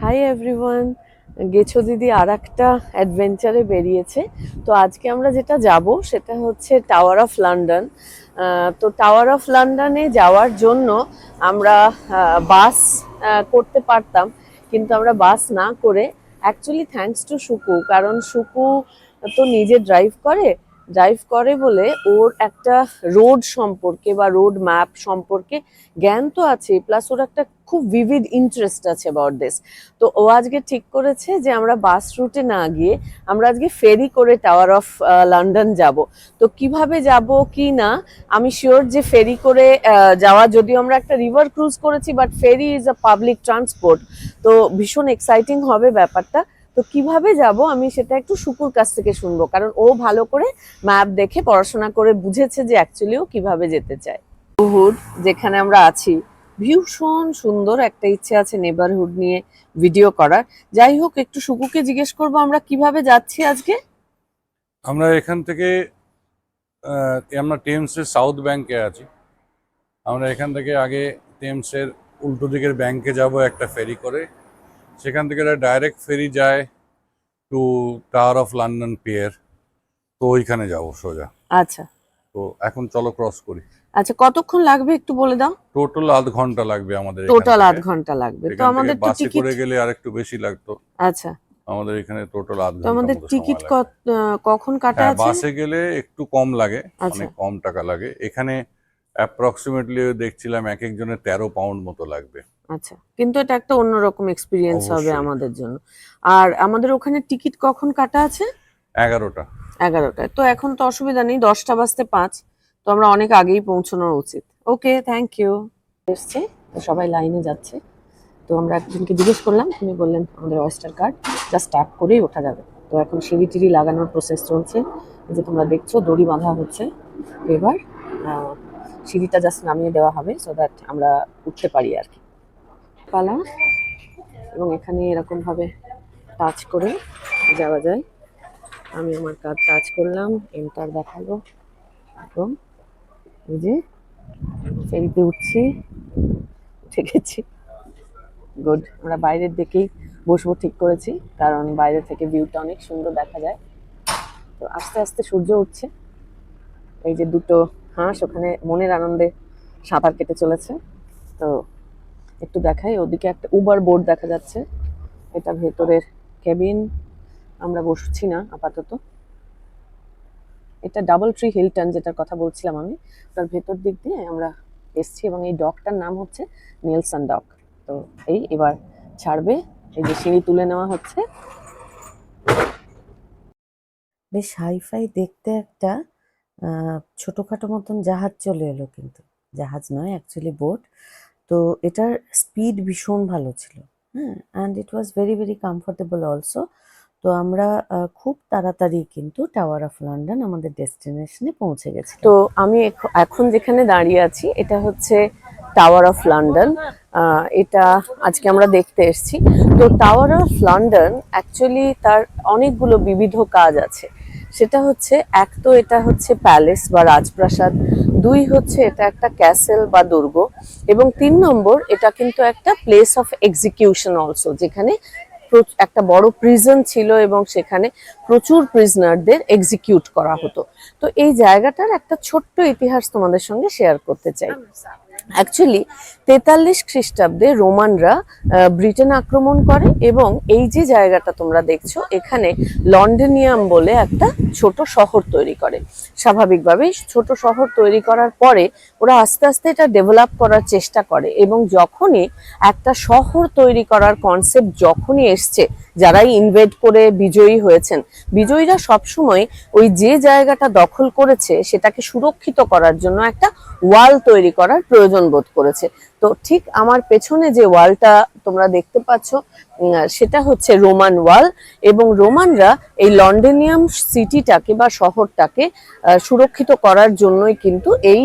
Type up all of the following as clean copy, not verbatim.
Hi everyone, গেছো দিদি আর একটা অ্যাডভেঞ্চারে বেরিয়েছে। তো আজকে আমরা যেটা যাব সেটা হচ্ছে টাওয়ার অফ লন্ডন। তো টাওয়ার অফ লন্ডনে যাওয়ার জন্য আমরা বাস করতে পারতাম, কিন্তু আমরা বাস না করে অ্যাকচুয়ালি থ্যাঙ্কস টু সুকু, কারণ সুকু তো নিজে ড্রাইভ করে বলে ওর একটা রোড সম্পর্কে বা রোড ম্যাপ সম্পর্কে জ্ঞান তো আছে, প্লাস ওর একটা খুব ভিভিড ইন্টারেস্ট আছে অ্যাবাউট দিস। তো ও আজকে ঠিক করেছে যে আমরা বাস রুটে না গিয়ে আমরা আজকে ফেরি করে টাওয়ার অফ লন্ডন যাব। তো কিভাবে যাব কি না আমি শিওর যে ফেরি করে যাওয়া, যদিও আমরা একটা রিভার ক্রুজ করেছি, but ferry is a public transport, তো ভীষণ এক্সাইটিং হবে ব্যাপারটা। তো কিভাবে যাব আমি সেটা একটু শুকুর কাছ থেকে শুনবো, কারণ ও ভালো করে ম্যাপ দেখে পড়াশোনা করে বুঝেছে যে অ্যাকচুয়ালি ও কিভাবে যেতে চায়। নেবারহুড যেখানে আমরা আছি ভীষণ সুন্দর, একটা ইচ্ছে আছে নেবারহুড নিয়ে ভিডিও করার। যাই হোক, একটু শুকুকে জিজ্ঞেস করবো আমরা কিভাবে যাচ্ছি আজকে। আমরা এখান থেকে আমরা টেমসের সাউথ ব্যাংকে আছি। আমরা এখান থেকে আগে টেমসের উল্টো দিকের ব্যাংকে যাব একটা ফেরি করে, সেখান থেকে ডাইরেক্ট ফেরি যায় to tower of London pier. তো ওইখানে যাব সোজা। আচ্ছা, তো এখন চলো ক্রস করি। আচ্ছা, কতক্ষণ লাগবে একটু বলে দাও। টোটাল আধ ঘন্টা লাগবে আমাদের। টোটাল আধ ঘন্টা লাগবে। তো আমাদের তো বাসে টিকিট করে গেলে আর একটু বেশি লাগতো। আচ্ছা, আমাদের এখানে টোটাল আধ তো ঘন্টা আমাদের মতো টিকিট সময় লাগে। কখন কাটা হ্যাঁ, আছে? বাসে গেলে একটু কম লাগে, আচ্ছা অনেক কম টাকা লাগে। এখানে অ্যাপ্রক্সিমেটলি দেখছিলাম এক একজনের 13 পাউন্ড মতো লাগবে। আচ্ছা, কিন্তু এটা একটা অন্যরকম এক্সপিরিয়েন্স হবে অবশ্যই। আমাদের জন্য। আর আমাদের ওখানে টিকিট কখন কাটা আছে? 11টা। 11টায়। তো এখন তো অসুবিধা নেই, 10টা বাজতে 5, তো আমরা অনেক আগেই পৌঁছানো উচিত। ওকে, থ্যাংক ইউ। এসছে, তো সবাই লাইনে যাচ্ছে। তো আমরা একজনকে জিজ্ঞেস করলাম, তিনি বললেন আমাদের অয়েস্টার কার্ড জাস্ট ট্যাপ করেই ওঠা যাবে। তো এখন সিঁড়ি টিড়ি লাগানোর প্রসেস চলছে, এই যে তোমরা দেখছো দড়ি বাঁধা হচ্ছে। এবার সিঁড়িটা জাস্ট নামিয়ে দেওয়া হবে সো দ্যাট আমরা উঠতে পারি আর কি। পালা, এবং এখানে এরকম ভাবে টাচ করে যাওয়া যায়। আমি আমার কার্ড টাচ করলাম, এন্টার দেখালো, এবং এই যে ফেরিতে উঠছি, উঠে গেছি। গুড, আমরা বাইরের দিকেই বসবো ঠিক করেছি, কারণ বাইরে থেকে ভিউটা অনেক সুন্দর দেখা যায়। তো আস্তে আস্তে সূর্য উঠছে। এই যে দুটো হাঁস ওখানে মনের আনন্দে সাঁতার কেটে চলেছে। তো একটু দেখাই, ওদিকে একটা উবার বোর্ড দেখা যাচ্ছে, এটা ভেতরের কেবিন। আমরা বসছি না আপাতত। এটা ডাবল ট্রি হিলটন যেটার কথা বলছিলাম আমি, তার ভেতর দিক দিয়ে আমরা এসছি, এবং এই ডকটার নাম হচ্ছে নেলসন ডক। তো এই এবার ছাড়বে, এই যে সিঁড়ি তুলে নেওয়া হচ্ছে। বেশ হাইফাই দেখতে একটা ছোটখাটো মতন জাহাজ চলে এলো, কিন্তু জাহাজ নয়, অ্যাকচুয়ালি বোট। তো এটার স্পিড ভীষণ ভালো ছিল, হ্যাঁ, and it was very very comfortable also. তো আমরা খুব তাড়াতাড়ি কিন্তু টাওয়ার অফ লন্ডন আমাদের ডেস্টিনেশনে পৌঁছে গেছি। তো আমি এখন যেখানে দাঁড়িয়ে আছি এটা হচ্ছে টাওয়ার অফ লন্ডন। এটা আজকে আমরা দেখতে এসেছি। তো টাওয়ার অফ লন্ডন অ্যাকচুয়ালি তার অনেকগুলো বিবিধ কাজ আছে। সেটা হচ্ছে, এক তো এটা হচ্ছে প্যালেস বা রাজপ্রাসাদ, দুই হচ্ছে এটা একটা ক্যাসেল বা দুর্গ, এবং 3 নম্বর এটা কিন্তু একটা প্লেস অফ এক্সিকিউশন অলসো, যেখানে একটা বড় প্রিজন ছিল এবং সেখানে প্রচুর প্রিজনারদের এক্সিকিউট করা হতো। তো এই জায়গাটার একটা ছোট্ট ইতিহাস তোমাদের সঙ্গে শেয়ার করতে চাই। অ্যাকচুয়ালি 43 খ্রিস্টাব্দে রোমানরা ব্রিটেন আক্রমণ করে, এবং এই যে জায়গাটা তোমরা দেখছো এখানে লন্ডনিয়াম বলে একটা ছোট শহর তৈরি করে। স্বাভাবিকভাবেই ছোট শহর তৈরি করার পরে ওরা আস্তে আস্তে এটা ডেভেলপ করার চেষ্টা করে, এবং যখনই একটা শহর তৈরি করার কনসেপ্ট যখনই এসছে, যারাই ইনভেড করে বিজয়ী হয়েছেন, বিজয়ীরা সবসময় ওই যে জায়গাটা দখল করেছে সেটাকে সুরক্ষিত করার জন্য একটা ওয়াল তৈরি করার প্রয়োজন বোধ করেছে। তো ঠিক আমার পেছনে যে ওয়ালটা তোমরা দেখতে পাচ্ছ সেটা হচ্ছে রোমান ওয়াল, এবং রোমানরা এই লন্ডনিয়াম সিটিটাকে বা শহরটাকে সুরক্ষিত করার জন্যই কিন্তু এই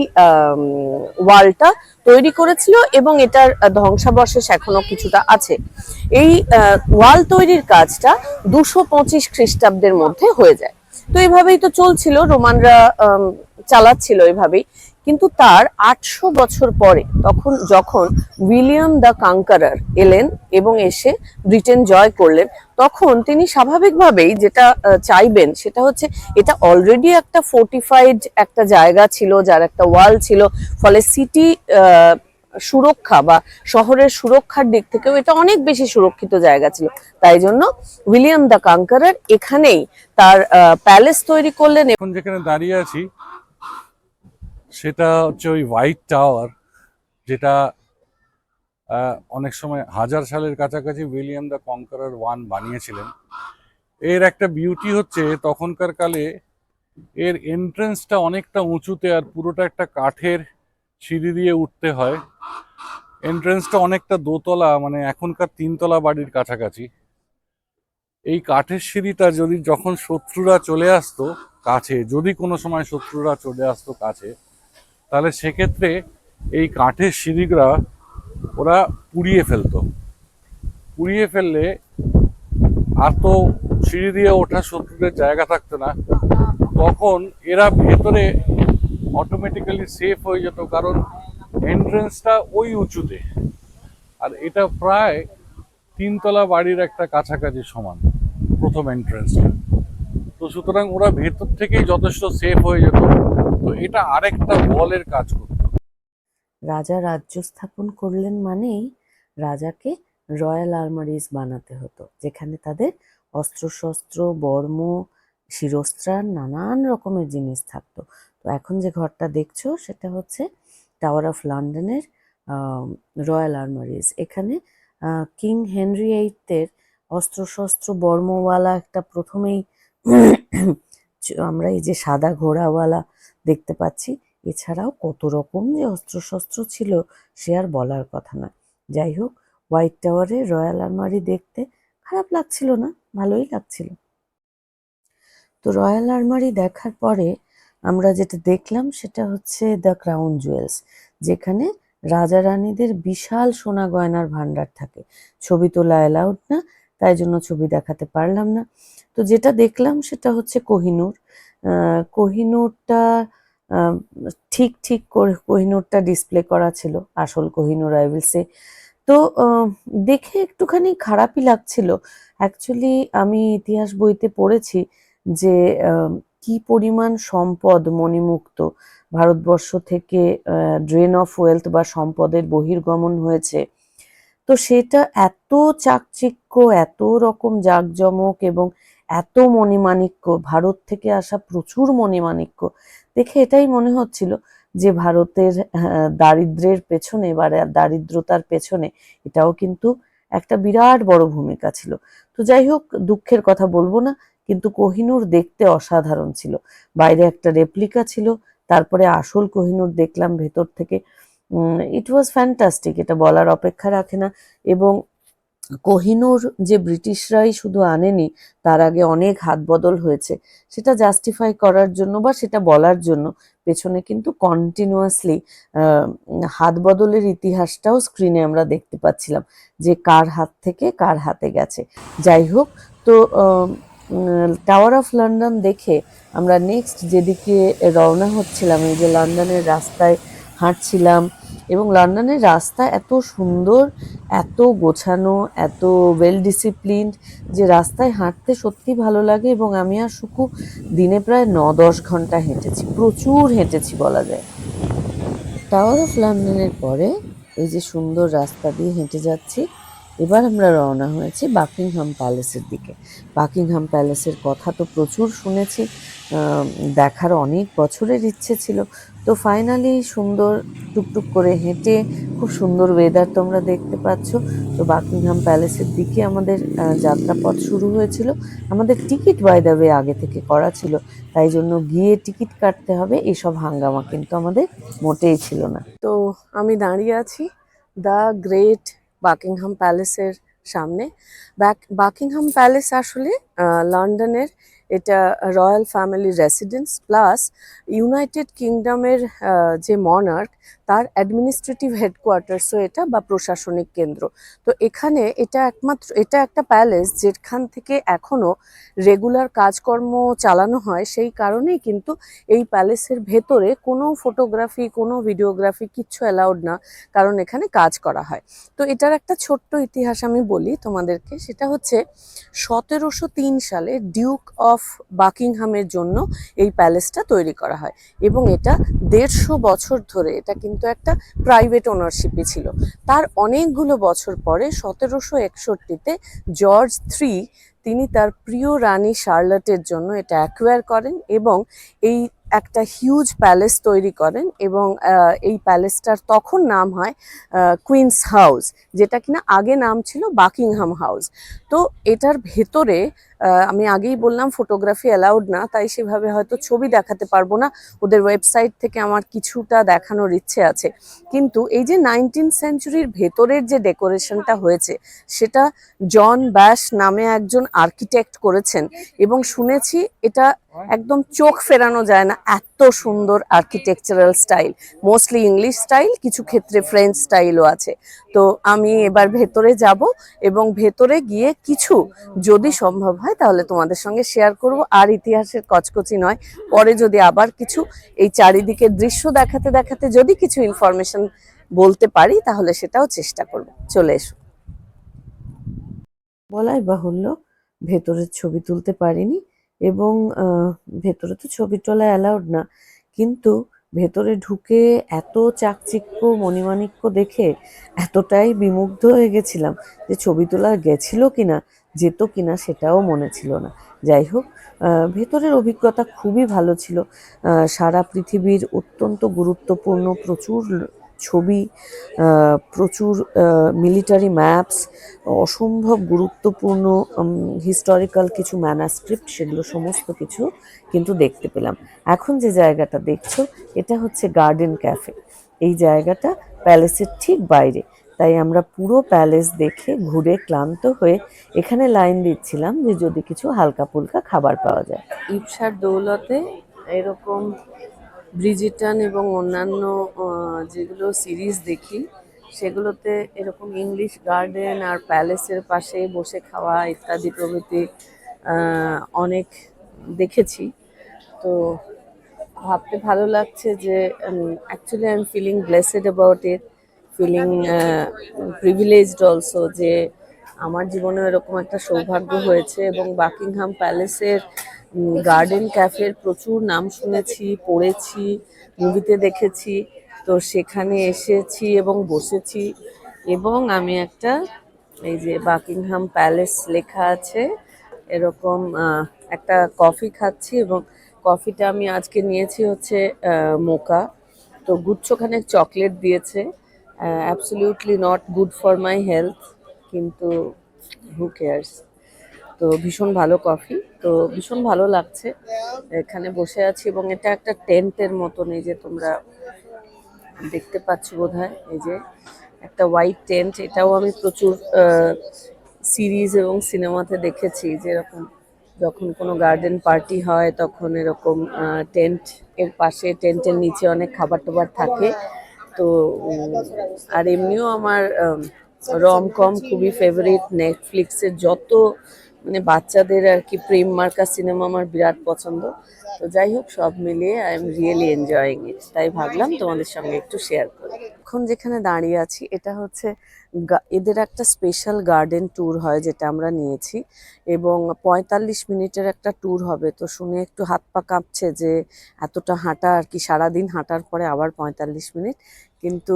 ওয়ালটা তৈরি করেছিল, এবং এটার ধ্বংসাবশেষ এখনো কিছুটা আছে। এই ওয়াল তৈরির কাজটা 225 খ্রিস্টাব্দের মধ্যে হয়ে যায়। তো এইভাবেই তো চলছিল, রোমানরা চালাচ্ছিল এভাবেই। কিন্তু তার 800 বছর পরে যখন উইলিয়াম দ্য কনকারার এলেন এবং এসে ব্রিটেন জয় করলেন, তখন তিনি স্বাভাবিকভাবেই যেটা চাইবেন সেটা হচ্ছে, এটা অলরেডি একটা ফোর্টিফাইড একটা জায়গা ছিল, যার একটা ওয়াল ছিল, ফলে সিটি সুরক্ষা বা শহরের সুরক্ষার দিক থেকেও এটা অনেক বেশি সুরক্ষিত জায়গা ছিল। তাই জন্য উইলিয়াম দ্য কনকারার এখানেই তার প্যালেস তৈরি করলেন। এখন যেখানে দাঁড়িয়ে আছি সেটা হচ্ছে ওই হোয়াইট টাওয়ার, যেটা অনেক সময় 1000 সালের কাছাকাছি উইলিয়াম দ্য কনকারার ওয়ান বানিয়েছিলেন। এর একটা বিউটি হচ্ছে তখনকার কালে এর এন্ট্রেন্সটা অনেকটা উঁচুতে, আর পুরোটা একটা কাঠের সিঁড়ি দিয়ে উঠতে হয়। এন্ট্রেন্সটা অনেকটা দোতলা, মানে এখনকার 3 তলা বাড়ির কাছাকাছি। এই কাঠের সিঁড়িটা যখন শত্রুরা চলে আসতো কাছে, যদি কোনো সময় শত্রুরা চলে আসতো কাছে, তাহলে সেক্ষেত্রে এই কাঠের সিঁড়িগুলা ওরা পুড়িয়ে ফেলতো। পুড়িয়ে ফেললে আর তো সিঁড়ি দিয়ে ওঠা শত্রুদের জায়গা থাকতো না, তখন এরা ভেতরে অটোমেটিক্যালি সেফ হয়ে যেত, কারণ এন্ট্রেন্সটা ওই উঁচুতে, আর এটা প্রায় 3 তলা বাড়ির একটা কাছাকাছি সমান প্রথম এন্ট্রেন্সটা। তো সুতরাং ওরা ভেতর থেকেই যথেষ্ট সেফ হয়ে যেত। তো এটা আরেকটা ওয়ালের কাজ করতো। রাজা রাজ্য স্থাপন করলেন মানেই রাজাকে রয়্যাল আর্মারিজ বানাতে হতো, যেখানে তাদের অস্ত্রশস্ত্র, বর্ম, শিরস্ত্রাণ, নানান রকমের জিনিস থাকতো। তো এখন যে ঘরটা দেখছো সেটা হচ্ছে টাওয়ার অফ লন্ডনের রয়্যাল আর্মারিজ। এখানে কিং হেনরি এইটের অস্ত্রশস্ত্র বর্মওয়ালা একটা প্রথমেই আমরা এই যে সাদা ঘোড়াওয়ালা দেখতে পাচ্ছি, এছাড়াও কত রকম যে অস্ত্রশস্ত্র ছিল সে আর বলার কথা নয়। যাই হোক, হোয়াইট টাওয়ারে রয়্যাল আর্মারি দেখতে খারাপ লাগছিল না, ভালোই লাগছিল। তো রয়্যাল আর্মারি দেখার পরে আমরা যেটা দেখলাম সেটা হচ্ছে দ্য ক্রাউন জুয়েলস, যেখানে রাজা রানীদের বিশাল সোনা গয়নার ভান্ডার থাকে। ছবি তোলা অ্যালাউড না, তাই জন্য ছবি দেখাতে পারলাম না। তো যেটা দেখলাম সেটা হচ্ছে কোহিনূর। কোহিনূরটা আহ, ঠিক ঠিক করে কোহিনূরটা ডিসপ্লে করা ছিল, আসল কোহিনূর আই উইল সে। তো দেখে একটুখানি খারাপই লাগছিল। অ্যাকচুয়ালি আমি ইতিহাস বইতে পড়েছি যে কি পরিমাণ সম্পদ মণিমুক্ত ভারতবর্ষ থেকে ড্রেন অফ ওয়েলথ বা সম্পদের বহির্গমন হয়েছে। তো সেটা এত চাকচিক্য, এত রকম জাঁকজমক এবং এত মণিমাণিক্য, ভারত থেকে আসা প্রচুর মণিমাণিক্য দেখে এটাই মনে হচ্ছিল যে ভারতের দারিদ্র্যের পেছনে বা দারিদ্রতার পেছনে এটাও কিন্তু একটা বিরাট বড় ভূমিকা ছিল। তো যাই হোক, দুঃখের কথা বলবো না, কিন্তু কোহিনূর দেখতে অসাধারণ ছিল। বাইরে একটা রেপ্লিকা ছিল, তারপরে আসল কোহিনূর দেখলাম ভেতর থেকে। ইট ওয়াজ ফ্যান্টাস্টিক, এটা বলার অপেক্ষা রাখে না। এবং কোহিনূর যে ব্রিটিশরাই শুধু আনেনি, তার আগে অনেক হাত বদল হয়েছে, সেটা জাস্টিফাই করার জন্য বা সেটা বলার জন্য পেছনে কিন্তু কন্টিনিউয়াসলি হাত বদলের ইতিহাসটাও স্ক্রিনে আমরা দেখতে পাচ্ছিলাম, যে কার হাত থেকে কার হাতে গেছে। যাই হোক, তো টাওয়ার অফ লন্ডন দেখে আমরা নেক্সট যেদিকে রওনা হচ্ছিলাম, এই যে লন্ডনের রাস্তায় হাঁটছিলাম, এবং লন্ডনের রাস্তা এত সুন্দর, এত গোছানো, এত ওয়েল ডিসিপ্লিনড, যে রাস্তায় হাঁটতে সত্যি ভালো লাগে। এবং আমি আর সুকু দিনে প্রায় 9-10 ঘন্টা হেঁটেছি, প্রচুর হেঁটেছি বলা যায়। টাওয়ার অফ লন্ডনের পরে এই যে সুন্দর রাস্তা দিয়ে হেঁটে যাচ্ছি, এবার আমরা রওনা হয়েছি বাকিংহাম প্যালেসের দিকে। বাকিংহাম প্যালেসের কথা তো প্রচুর শুনেছি, দেখার অনেক বছরের ইচ্ছে ছিল। তো ফাইনালি সুন্দর টুকটুক করে হেঁটে, খুব সুন্দর ওয়েদার তোমরা দেখতে পাচ্ছ, তো বাকিংহাম প্যালেসের দিকে আমাদের যাত্রাপথ শুরু হয়েছিল। আমাদের টিকিট বাই দ্য ওয়ে আগে থেকে করা ছিল, তাই জন্য গিয়ে টিকিট কাটতে হবে এসব হাঙ্গামা কিন্তু আমাদের মোটেই ছিল না। তো আমি দাঁড়িয়ে আছি দ্য গ্রেট বাকিংহাম প্যালেসের সামনে। বাকিংহাম প্যালেস আসলে লন্ডনের, এটা royal family residence plus united কিংডমের যে মনার্ক তার অ্যাডমিনিস্ট্রেটিভ হেডকোয়ার্টার্সও এটা, বা প্রশাসনিক কেন্দ্র। তো এখানে এটা একটা প্যালেস যেখান থেকে এখনো রেগুলার কাজকর্ম চালানো হয়, সেই কারণেই কিন্তু এই প্যালেসের ভেতরে কোনো ফটোগ্রাফি, কোনো ভিডিওগ্রাফি কিচ্ছু অ্যালাউড না, কারণ এখানে কাজ করা হয়। তো এটার একটা ছোট্ট ইতিহাস আমি বলি তোমাদেরকে, সেটা হচ্ছে 1703 সালে ডিউক অফ বাকিংহামের জন্য এই প্যালেসটা তৈরি করা হয়, এবং এটা 150 বছর ধরে এটা কিন্তু একটা প্রাইভেট ওনারশিপে ছিল। তার অনেকগুলো বছর পরে 1761-তে জর্জ তিনি তার প্রিয় রানী শার্লটের জন্য এটা অ্যাকোয়ার করেন এবং এই একটা হিউজ প্যালেস তৈরি করেন, এবং এই প্যালেসটার তখন নাম হয় কুইন্স হাউস, যেটা কিনা আগে নাম ছিল বাকিংহাম হাউস। তো এটার ভেতরে আমি আগেই বললাম ফটোগ্রাফি অ্যালাউড না, তাই সেভাবে হয়তো ছবি দেখাতে পারবো না, ওদের ওয়েবসাইট থেকে আমার কিছুটা দেখানোর ইচ্ছে আছে। কিন্তু এই যে 19th সেঞ্চুরির ভেতরের যে ডেকোরেশনটা হয়েছে, সেটা জন ব্যাশ নামে একজন আর্কিটেক্ট করেছেন, এবং শুনেছি এটা একদম চোখ ফেরানো যায় না, এত সুন্দর architectural style, mostly English style, কিছু ক্ষেত্রে ফ্রেঞ্চ স্টাইলও আছে। তো আমি এবার ভেতরে যাব, এবং ভেতরে গিয়ে কিছু যদি সম্ভব হয় তাহলে তোমাদের সঙ্গে শেয়ার করব, আর ইতিহাসের কচকচি নয়, পরে যদি আবার কিছু এই চারিদিকের দৃশ্য দেখাতে দেখাতে যদি কিছু ইনফরমেশন বলতে পারি তাহলে সেটাও চেষ্টা করব। চলে এসো। বলাই বাহুল্য, ভেতরের ছবি তুলতে পারিনি, এবং ভেতরে তো ছবি তোলা অ্যালাউড না, কিন্তু ভেতরে ঢুকে এত চাকচিক্য মণিমাণিক্য দেখে এতটাই বিমুগ্ধ হয়ে গেছিলাম যে ছবি তোলা গেছিল কিনা, যেত কিনা সেটাও মনে ছিল না। যাই হোক, ভেতরের অভিজ্ঞতা খুবই ভালো ছিল। সারা পৃথিবীর অত্যন্ত গুরুত্বপূর্ণ প্রচুর ছবি, প্রচুর মিলিটারি ম্যাপস, অসম্ভব গুরুত্বপূর্ণ হিস্টোরিক্যাল কিছু ম্যানাস্ক্রিপ্ট, সেগুলো সমস্ত কিছু কিন্তু দেখতে পেলাম। এখন যে জায়গাটা দেখছো এটা হচ্ছে গার্ডেন ক্যাফে। এই জায়গাটা প্যালেসের ঠিক বাইরে, তাই আমরা পুরো প্যালেস দেখে ঘুরে ক্লান্ত হয়ে এখানে লাইন দিচ্ছিলাম যে যদি কিছু হালকা ফুলকা খাবার পাওয়া যায়। ইপসার দৌলতে এরকম ব্রিজিটান এবং অন্যান্য যেগুলো সিরিজ দেখি সেগুলোতে এরকম ইংলিশ গার্ডেন আর প্যালেসের পাশে বসে খাওয়া ইত্যাদি প্রভৃতি অনেক দেখেছি। তো ভাবতে ভালো লাগছে যে actually I am feeling blessed about it, feeling privileged also, যে আমার জীবনে এরকম একটা সৌভাগ্য হয়েছে। এবং বাকিংহাম প্যালেসের গার্ডেন ক্যাফের প্রচুর নাম শুনেছি, পড়েছি, মুভিতে দেখেছি, তো সেখানে এসেছি এবং বসেছি, এবং আমি একটা এই যে বাকিংহাম প্যালেস লেখা আছে এরকম একটা কফি খাচ্ছি, এবং কফিটা আমি আজকে নিয়েছি হচ্ছে মোকা। তো গুচ্ছখানেক চকলেট দিয়েছে, absolutely not good for my health, কিন্তু হু কেয়ার্স। তো ভীষণ ভালো কফি, তো ভীষণ ভালো লাগছে। এখানে বসে আছি, এবং এটা একটা টেন্টের মতন, এই যে তোমরা দেখতে পাচ্ছ বোধহয়, এই যে একটা হোয়াইট টেন্ট, এটাও আমি প্রচুর সিরিজ এবং সিনেমাতে দেখেছি, যেরকম যখন কোনো গার্ডেন পার্টি হয় তখন এরকম টেন্ট এর পাশে, টেন্টের নিচে অনেক খাবার টাবার থাকে। তো আর এমনিও আমার রমকম খুবই ফেভারিট, নেটফ্লিক্সের যত মানে বাচ্চাদের আর কি প্রেম মার্কা সিনেমা আমার বিরাট পছন্দ। তো যাই হোক, সব মিলিয়ে I am really enjoying it, তাই ভাবলাম তোমাদের সঙ্গে একটু শেয়ার করি। এখন যেখানে দাঁড়িয়ে আছি এটা হচ্ছে এদের একটা স্পেশাল গার্ডেন ট্যুর হয় যেটা আমরা নিয়েছি, এবং 45 মিনিটের একটা ট্যুর হবে। তো শুনে একটু হাত পা কাঁপছে যে এতটা হাঁটা আর কি, সারাদিন হাঁটার পরে আবার 45 মিনিট। কিন্তু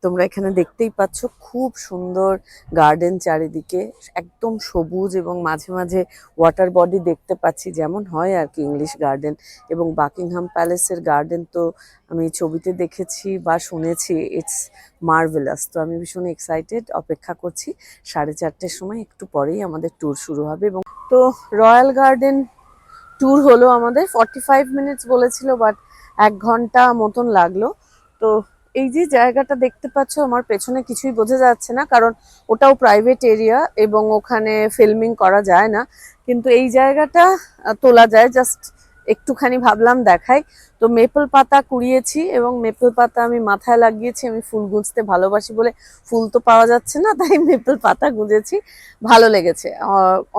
তোমরা এখানে দেখতেই পাচ্ছ খুব সুন্দর গার্ডেন, চারিদিকে একদম সবুজ, এবং মাঝে মাঝে ওয়াটার বডি দেখতে পাচ্ছি, যেমন হয় আর কি ইংলিশ গার্ডেন। এবং বাকিংহাম প্যালেসের গার্ডেন তো আমি ছবিতে দেখেছি বা শুনেছি, ইটস মার্ভেলাস। তো আমি ভীষণ এক্সাইটেড, অপেক্ষা করছি 4:30-র সময়, একটু পরেই আমাদের ট্যুর শুরু হবে। এবং তো রয়্যাল গার্ডেন ট্যুর হলো আমাদের, 45 মিনিটস বলেছিল, বাট 1 ঘন্টা মতন লাগলো। তো এই যে জায়গাটা দেখতে পাচ্ছ আমার পেছনে, কিছুই বোঝা যাচ্ছে না কারণ ওটাও প্রাইভেট এরিয়া এবং ওখানে ফিল্মিং করা যায় না, কিন্তু এই জায়গাটা তোলা যায়, জাস্ট একটুখানি ভাবলাম দেখাই। তো মেপল পাতা কুড়িয়েছি এবং মেপল পাতা আমি মাথায় লাগিয়েছি। আমি ফুল গুঁজতে ভালোবাসি বলে, ফুল তো পাওয়া যাচ্ছে না, তাই মেপল পাতা গুঁজেছি। ভালো লেগেছে,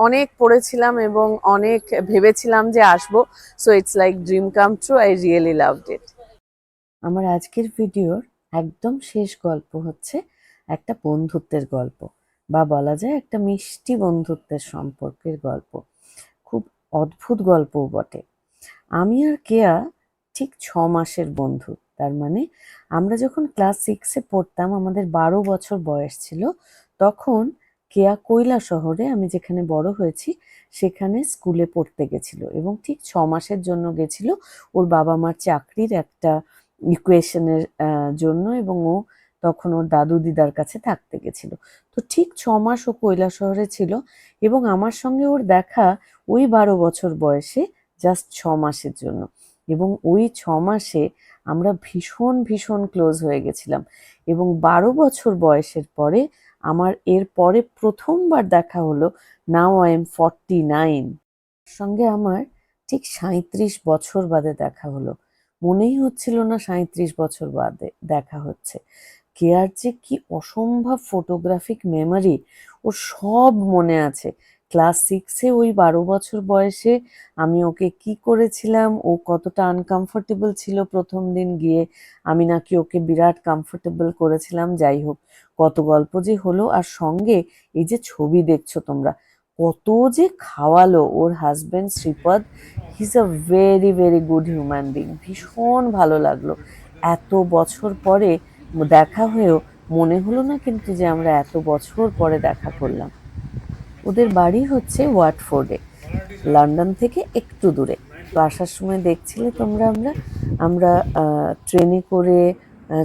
অনেক পড়েছিলাম এবং অনেক ভেবেছিলাম যে আসবো। So it's like dream come true, I really loved it. আমার আজকের ভিডিওর একদম শেষ গল্প হচ্ছে একটা বন্ধুত্বের গল্প, বা বলা যায় একটা মিষ্টি বন্ধুত্বের সম্পর্কের গল্প। খুব অদ্ভুত গল্পও বটে। আমি আর কেয়া ঠিক 6 মাসের বন্ধু। তার মানে আমরা যখন ক্লাস 6-এ পড়তাম, আমাদের 12 বছর বয়স ছিল, তখন কেয়া কৈলাসহরে, আমি যেখানে বড় হয়েছি সেখানে স্কুলে পড়তে গেছিল, এবং ঠিক 6 মাসের জন্য গেছিল ওর বাবা মার চাকরির একটা ইকুয়েশনের জন্য, এবং ও তখন ওর দাদু দিদার কাছে থাকতে গেছিল। তো ঠিক 6 মাস ও কৈলাসহরে ছিল, এবং আমার সঙ্গে ওর দেখা ওই 12 বছর বয়সে জাস্ট 6 মাসের জন্য। এবং ওই 6 মাসে আমরা ভীষণ ভীষণ ক্লোজ হয়ে গেছিলাম। এবং 12 বছর বয়সের পরে আমার এর পরে প্রথমবার দেখা হলো। নাও আই এম 49, সঙ্গে আমার ঠিক 37 বছর বাদে দেখা হলো। মনেই হচ্ছিল না 37 বছর বাদে দেখা হচ্ছে। কেয়ার যে কি অসম্ভব ফটোগ্রাফিক মেমোরি, ওর সব মনে আছে। ক্লাস 6-এ ওই 12 বছর বয়সে আমি ওকে কি করেছিলাম, ও কতটা আনকমফোর্টেবল ছিল প্রথম দিন গিয়ে, আমি নাকি ওকে বিরাট কমফোর্টেবল করেছিলাম। যাই হোক, কত গল্প যে হলো। আর সঙ্গে এই যে ছবি দেখছো তোমরা, কত যে খাওয়ালো ওর husband Shripad. He is a very very good human being. ভীষণ ভালো লাগলো। এত বছর পরে দেখা হয়েও মনে হলো না কিন্তু যে আমরা এত বছর পরে দেখা করলাম। ওদের বাড়ি হচ্ছে ওয়াটফোর্ডে, লন্ডন থেকে একটু দূরে। তো আসার সময় দেখছিলে তোমরা, আমরা আমরা ট্রেনে করে,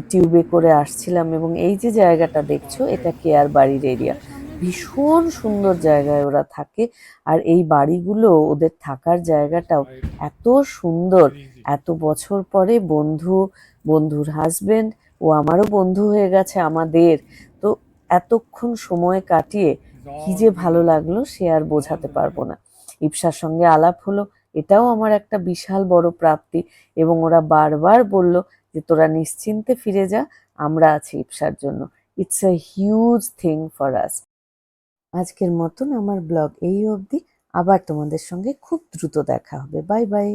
টিউবে করে আসছিলাম, এবং এই যে জায়গাটা দেখছো এটা কেয়ার বাড়ির এরিয়া। ভীষণ সুন্দর জায়গায় ওরা থাকে। আর এই বাড়িগুলো, ওদের থাকার জায়গাটাও এত সুন্দর। এত বছর পরে বন্ধু, বন্ধুর হাজবেন্ড, ও আমারও বন্ধু হয়ে গেছে আমাদের। তো এতক্ষণ সময় কাটিয়ে কি যে ভালো লাগলো সে আর বোঝাতে পারবো না। ইপসার সঙ্গে আলাপ হলো, এটাও আমার একটা বিশাল বড় প্রাপ্তি। এবং ওরা বারবার বলল যে তোরা নিশ্চিন্তে ফিরে যা, আমরা আছি ইপসার জন্য। It's a huge thing for us. আজকের মতন আমার ব্লগ এই অবধি। আবার তোমাদের সঙ্গে খুব দ্রুত দেখা হবে। Bye bye.